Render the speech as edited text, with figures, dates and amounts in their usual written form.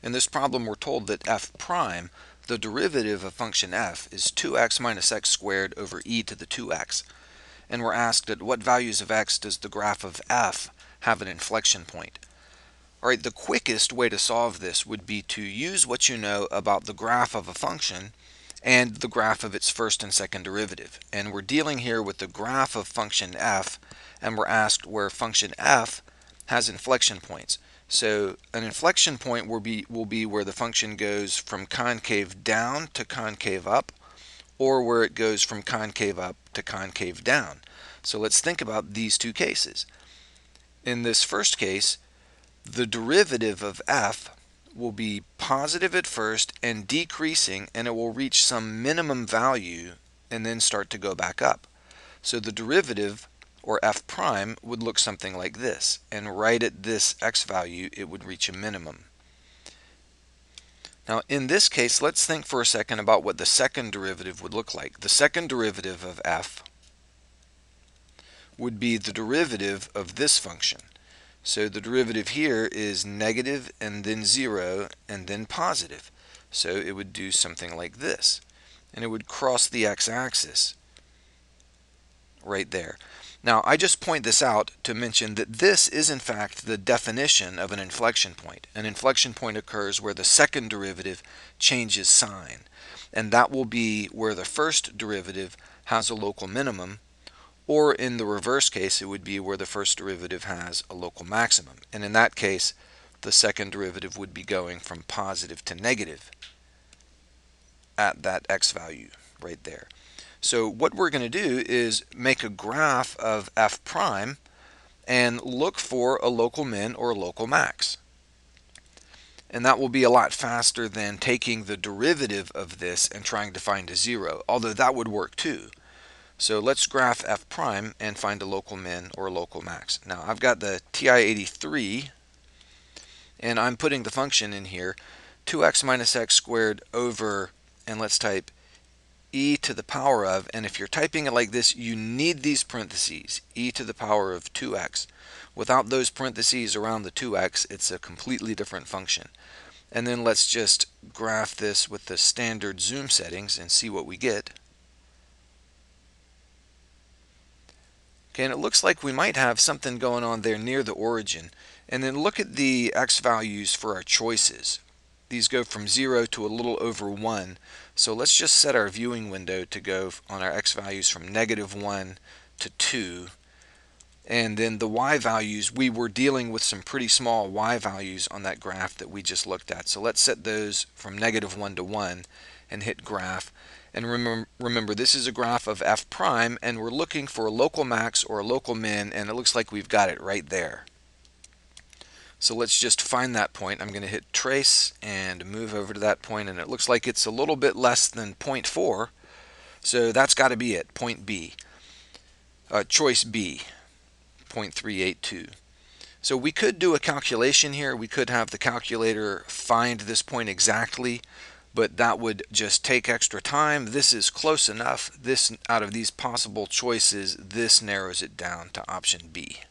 In this problem we're told that f prime, the derivative of function f, is 2x minus x squared over e to the 2x. And we're asked at what values of x does the graph of f have an inflection point. Alright, the quickest way to solve this would be to use what you know about the graph of a function and the graph of its first and second derivative. And we're dealing here with the graph of function f, and we're asked where function f has inflection points. So an inflection point will be where the function goes from concave down to concave up, or where it goes from concave up to concave down. So let's think about these two cases. In this first case, the derivative of f will be positive at first and decreasing, and it will reach some minimum value and then start to go back up. So the derivative, or f prime, would look something like this, and right at this x value it would reach a minimum. Now in this case, let's think for a second about what the second derivative would look like. The second derivative of f would be the derivative of this function. So the derivative here is negative and then 0 and then positive. So it would do something like this, and it would cross the x-axis right there. Now I just point this out to mention that this is in fact the definition of an inflection point. An inflection point occurs where the second derivative changes sign, and that will be where the first derivative has a local minimum, or in the reverse case it would be where the first derivative has a local maximum. And in that case the second derivative would be going from positive to negative at that x value right there. So what we're going to do is make a graph of f prime and look for a local min or a local max. And that will be a lot faster than taking the derivative of this and trying to find a 0, although that would work too. So let's graph f prime and find a local min or a local max. Now I've got the TI-83, and I'm putting the function in here, 2x minus x squared over, and let's type e to the power of, and if you're typing it like this, you need these parentheses, e to the power of 2x. Without those parentheses around the 2x, it's a completely different function. And then let's just graph this with the standard zoom settings and see what we get. Okay, and it looks like we might have something going on there near the origin. And then look at the x values for our choices. These go from 0 to a little over 1. So let's just set our viewing window to go on our x values from -1 to 2. And then the y values, we were dealing with some pretty small y values on that graph that we just looked at. So let's set those from -1 to 1 and hit graph. And remember, this is a graph of f prime, and we're looking for a local max or a local min, and it looks like we've got it right there. So let's just find that point. I'm going to hit trace and move over to that point, and it looks like it's a little bit less than 0.4. So that's got to be it, point B. Choice B, 0.382. So we could do a calculation here. We could have the calculator find this point exactly, but that would just take extra time. This is close enough. This, out of these possible choices, this narrows it down to option B.